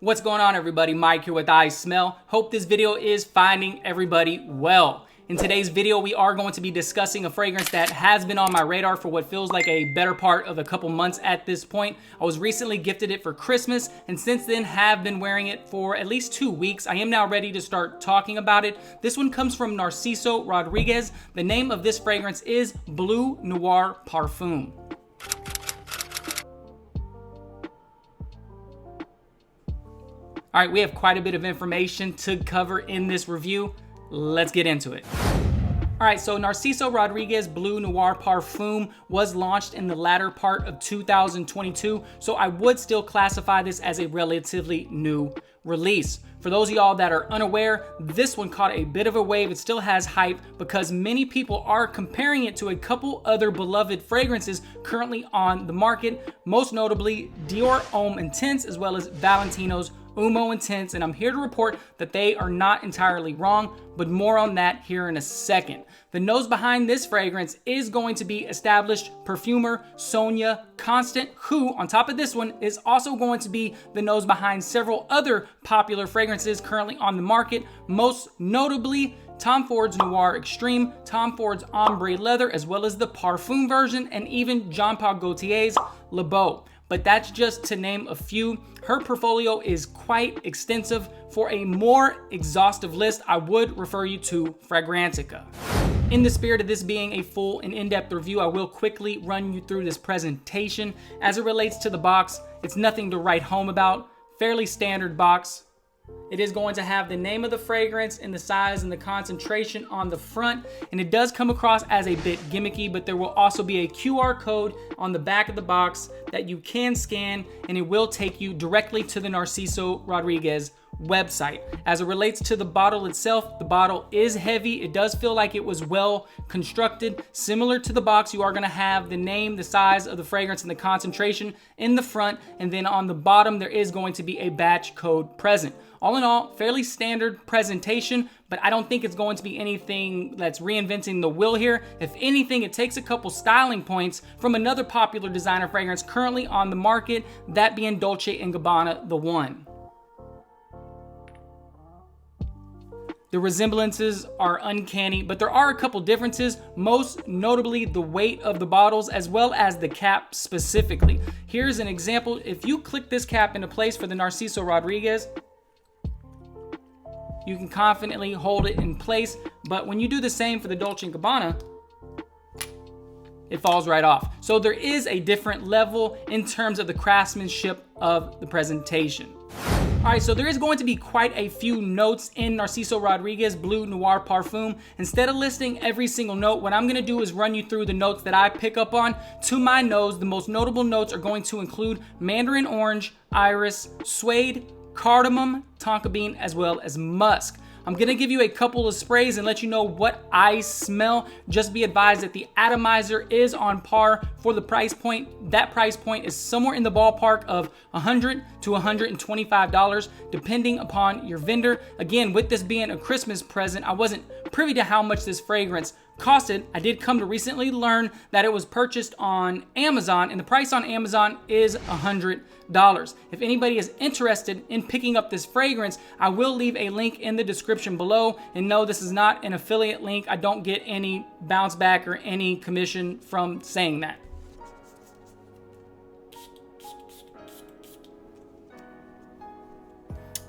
What's going on, everybody? Mike here with iSMELL. Hope this video is finding everybody well. In today's video, we are going to be discussing a fragrance that has been on my radar for what feels like a better part of a couple months at this point. I was recently gifted it for Christmas, and since then have been wearing it for at least 2 weeks. I am now ready to start talking about it. This one comes from Narciso Rodriguez. The name of this fragrance is BLEU NOIR PARFUM. All right, we have quite a bit of information to cover in this review. Let's get into it. All right, so Narciso Rodriguez BLEU NOIR PARFUM was launched in the latter part of 2022, so I would still classify this as a relatively new release. For those of y'all that are unaware, this one caught a bit of a wave. It still has hype because many people are comparing it to a couple other beloved fragrances currently on the market, most notably Dior Homme Intense as well as Valentino's Homme Intense, and I'm here to report that they are not entirely wrong, but more on that here in a second. The nose behind this fragrance is going to be established perfumer Sonia Constant, who on top of this one is also going to be the nose behind several other popular fragrances currently on the market, most notably Tom Ford's Noir Extreme, Tom Ford's Ombre Leather, as well as the Parfum version, and even Jean Paul Gaultier's Le Beau. But that's just to name a few. Her portfolio is quite extensive. For a more exhaustive list, I would refer you to Fragrantica. In the spirit of this being a full and in-depth review, I will quickly run you through this presentation. As it relates to the box, it's nothing to write home about. Fairly standard box. It is going to have the name of the fragrance and the size and the concentration on the front, and it does come across as a bit gimmicky, but there will also be a QR code on the back of the box that you can scan, and it will take you directly to the Narciso Rodriguez website. As it relates to the bottle itself, the bottle is heavy. It does feel like it was well constructed. Similar to the box, you are going to have the name, the size of the fragrance, and the concentration in the front, and then on the bottom there is going to be a batch code present. All in all, fairly standard presentation, but I don't think it's going to be anything that's reinventing the wheel here. If anything, it takes a couple styling points from another popular designer fragrance currently on the market, that being Dolce & Gabbana The One. The resemblances are uncanny, but there are a couple differences, most notably the weight of the bottles as well as the cap specifically. Here's an example. If you click this cap into place for the Narciso Rodriguez, you can confidently hold it in place, but when you do the same for the Dolce & Gabbana, it falls right off. So there is a different level in terms of the craftsmanship of the presentation. All right, so there is going to be quite a few notes in Narciso Rodriguez BLEU NOIR PARFUM. Instead of listing every single note, what I'm gonna do is run you through the notes that I pick up on. To my nose, the most notable notes are going to include mandarin orange, iris, suede, cardamom, tonka bean, as well as musk. I'm gonna give you a couple of sprays and let you know what I smell. Just be advised that the atomizer is on par for the price point. That price point is somewhere in the ballpark of $100 to $125, depending upon your vendor. Again, with this being a Christmas present, I wasn't privy to how much this fragrance costed. I did come to recently learn that it was purchased on Amazon, and the price on Amazon is $100. If anybody is interested in picking up this fragrance, I will leave a link in the description below. And no, this is not an affiliate link. I don't get any bounce back or any commission from saying that.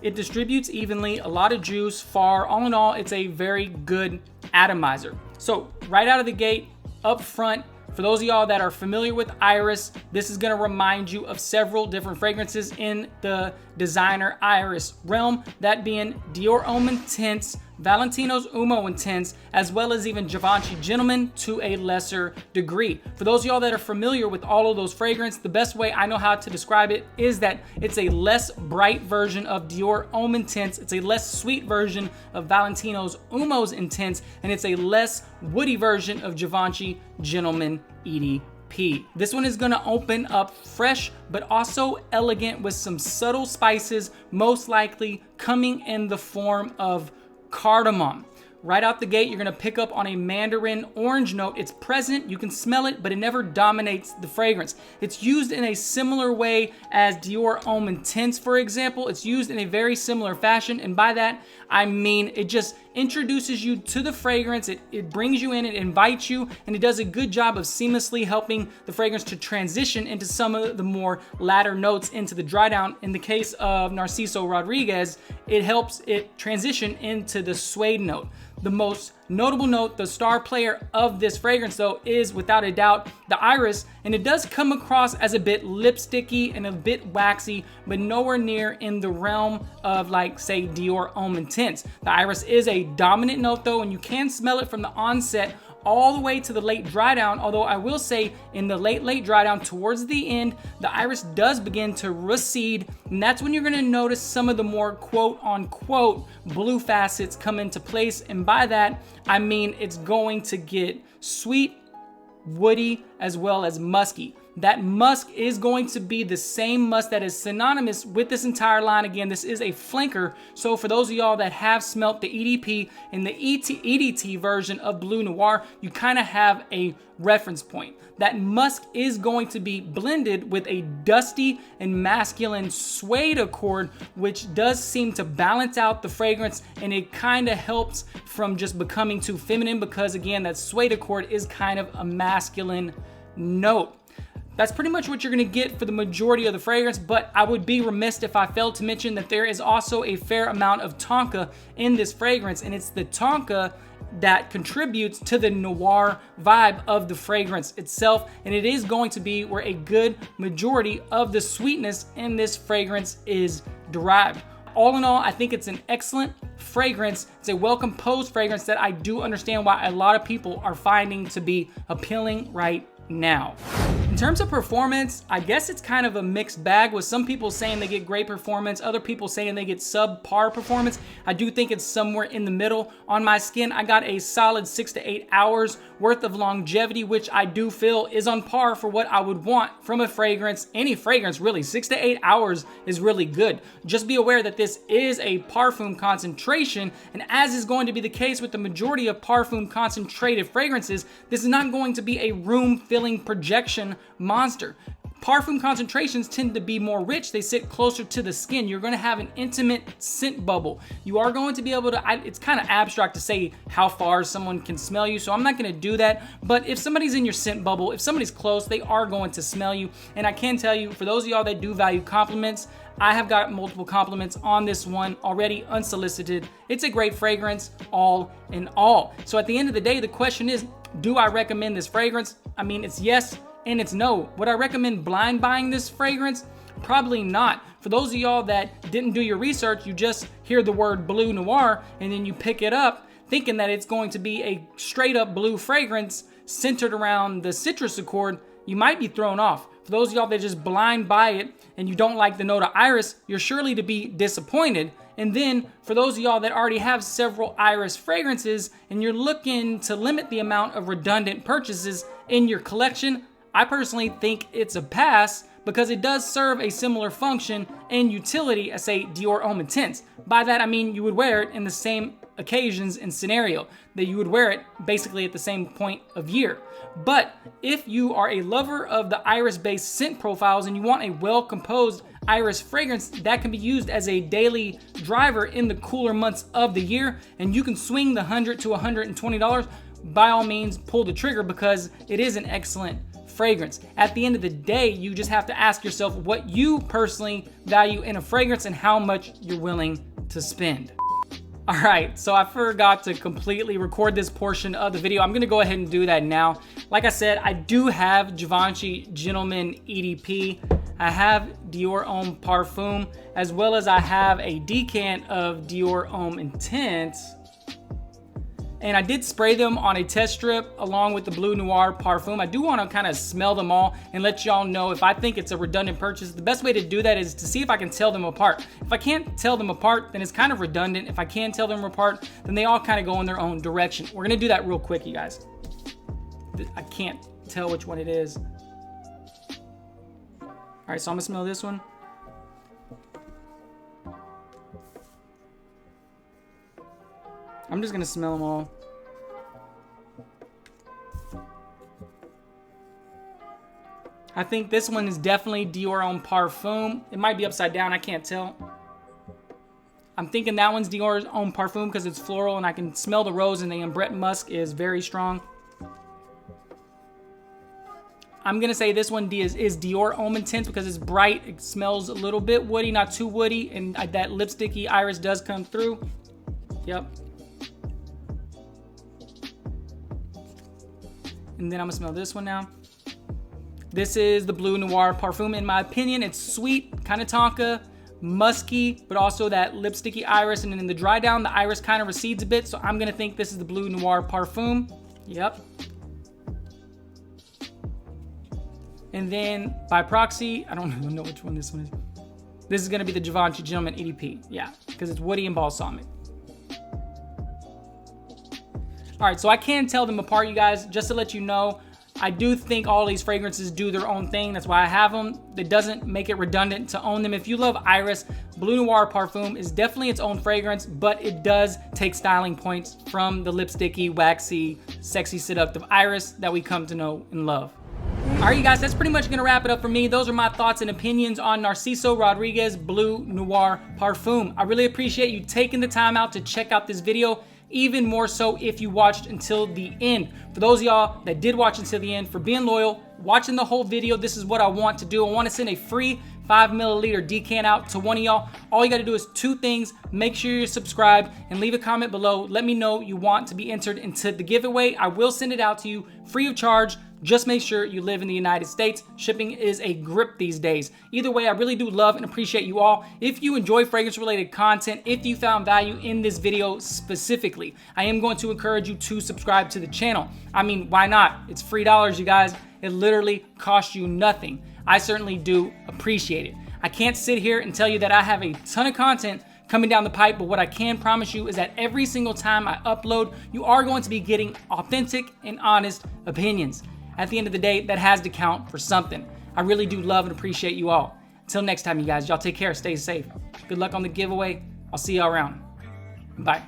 It distributes evenly, a lot of juice, far. All in all, it's a very good atomizer. So right out of the gate, up front, for those of y'all that are familiar with Iris, this is gonna remind you of several different fragrances in the designer Iris realm, that being Dior Homme Intense, Valentino's Homme Intense, as well as even Givenchy Gentleman to a lesser degree. For those of y'all that are familiar with all of those fragrances, the best way I know how to describe it is that it's a less bright version of Dior Homme Intense, it's a less sweet version of Valentino's Homme Intense, and it's a less woody version of Givenchy Gentleman EDP. This one is gonna open up fresh, but also elegant with some subtle spices, most likely coming in the form of cardamom. Right out the gate, you're gonna pick up on a mandarin orange note. It's present, you can smell it, but it never dominates the fragrance. It's used in a similar way as Dior Homme Intense, for example. It's used in a very similar fashion, and by that, I mean it just introduces you to the fragrance, it brings you in, it invites you, and it does a good job of seamlessly helping the fragrance to transition into some of the more latter notes into the dry down. In the case of Narciso Rodriguez, it helps it transition into the suede note. The most notable note, the star player of this fragrance though, is without a doubt the iris, and it does come across as a bit lipsticky and a bit waxy, but nowhere near in the realm of, like, say, Dior Homme Intense. The iris is a dominant note though, and you can smell it from the onset all the way to the late dry down, although I will say in the late dry down towards the end, the iris does begin to recede, and that's when you're gonna notice some of the more quote unquote blue facets come into place, and by that, I mean it's going to get sweet, woody, as well as musky. That musk is going to be the same musk that is synonymous with this entire line. Again, this is a flanker, so for those of y'all that have smelt the EDP and the EDT version of BLEU Noir, you kind of have a reference point. That musk is going to be blended with a dusty and masculine suede accord, which does seem to balance out the fragrance, and it kind of helps from just becoming too feminine, because again, that suede accord is kind of a masculine note. That's pretty much what you're gonna get for the majority of the fragrance, but I would be remiss if I failed to mention that there is also a fair amount of tonka in this fragrance, and it's the tonka that contributes to the noir vibe of the fragrance itself, and it is going to be where a good majority of the sweetness in this fragrance is derived. All in all, I think it's an excellent fragrance. It's a well-composed fragrance that I do understand why a lot of people are finding to be appealing right now. In terms of performance, I guess it's kind of a mixed bag, with some people saying they get great performance, other people saying they get subpar performance. I do think it's somewhere in the middle. On my skin, I got a solid 6 to 8 hours worth of longevity, which I do feel is on par for what I would want from a fragrance. Any fragrance, really. 6 to 8 hours is really good. Just be aware that this is a parfum concentration, and as is going to be the case with the majority of parfum concentrated fragrances, this is not going to be a room-filling projection monster. Parfum concentrations tend to be more rich. They sit closer to the skin. You're going to have an intimate scent bubble. You are going to be able to, it's kind of abstract to say how far someone can smell you, so I'm not going to do that. But if somebody's in your scent bubble, if somebody's close, they are going to smell you. And I can tell you, for those of y'all that do value compliments, I have got multiple compliments on this one already, unsolicited. It's a great fragrance, all in all. So at the end of the day, the question is, do I recommend this fragrance? I mean, it's yes and it's no. Would I recommend blind buying this fragrance? Probably not. For those of y'all that didn't do your research, you just hear the word BLEU Noir and then you pick it up thinking that it's going to be a straight up blue fragrance centered around the citrus accord, you might be thrown off. For those of y'all that just blind buy it and you don't like the note of iris, you're surely to be disappointed. And then for those of y'all that already have several iris fragrances and you're looking to limit the amount of redundant purchases in your collection, I personally think it's a pass, because it does serve a similar function and utility as, say, Dior Homme Intense. By that I mean you would wear it in the same occasions and scenario, that you would wear it basically at the same point of year. But if you are a lover of the iris-based scent profiles and you want a well-composed iris fragrance that can be used as a daily driver in the cooler months of the year, and you can swing the $100 to $120, by all means pull the trigger, because it is an excellent fragrance. At the end of the day, you just have to ask yourself what you personally value in a fragrance and how much you're willing to spend. All right, so I forgot to completely record this portion of the video. I'm gonna go ahead and do that now. Like I said, I do have Givenchy Gentleman EDP. I have Dior Homme Parfum, as well as I have a decant of Dior Homme Intense. And I did spray them on a test strip along with the BLEU Noir Parfum. I do want to kind of smell them all and let y'all know if I think it's a redundant purchase. The best way to do that is to see if I can tell them apart. If I can't tell them apart, then it's kind of redundant. If I can tell them apart, then they all kind of go in their own direction. We're going to do that real quick, you guys. I can't tell which one it is. All right, so I'm going to smell this one. I'm just gonna smell them all. I think this one is definitely Dior Homme Parfum. It might be upside down, I can't tell. I'm thinking that one's Dior Homme Parfum because it's floral and I can smell the rose, and the ambrette musk is very strong. I'm gonna say this one is Dior Homme Intense because it's bright. It smells a little bit woody, not too woody, and that lipsticky iris does come through. Yep. And then I'm gonna smell this one now. This is the BLEU Noir Parfum. In my opinion, it's sweet, kind of tonka, musky, but also that lipsticky iris. And then in the dry down, the iris kind of recedes a bit. So I'm gonna think this is the BLEU Noir Parfum. Yep. And then by proxy, I don't even know which one this one is. This is gonna be the Givenchy Gentleman EDP. Yeah, because it's woody and balsamic. All right, so I can tell them apart, you guys, just to let you know. I do think all these fragrances do their own thing. That's why I have them. It doesn't make it redundant to own them. If you love iris, BLEU Noir Parfum is definitely its own fragrance, but it does take styling points from the lipsticky, waxy, sexy, seductive iris that we come to know and love. All right, you guys, that's pretty much gonna wrap it up for me. Those are my thoughts and opinions on Narciso Rodriguez BLEU Noir Parfum. I really appreciate you taking the time out to check out this video. Even more so if you watched until the end. For those of y'all that did watch until the end, for being loyal, watching the whole video, this is what I want to do. I want to send a free 5 milliliter decant out to one of y'all. All you got to do is 2 things. Make sure you're subscribed and leave a comment below. Let me know you want to be entered into the giveaway. I will send it out to you free of charge. Just make sure you live in the United States. Shipping is a grip these days. Either way, I really do love and appreciate you all. If you enjoy fragrance-related content, if you found value in this video specifically, I am going to encourage you to subscribe to the channel. I mean, why not? It's free dollars, you guys. It literally costs you nothing. I certainly do appreciate it. I can't sit here and tell you that I have a ton of content coming down the pipe, but what I can promise you is that every single time I upload, you are going to be getting authentic and honest opinions. At the end of the day, that has to count for something. I really do love and appreciate you all. Until next time, you guys, y'all take care, stay safe. Good luck on the giveaway. I'll see y'all around. Bye.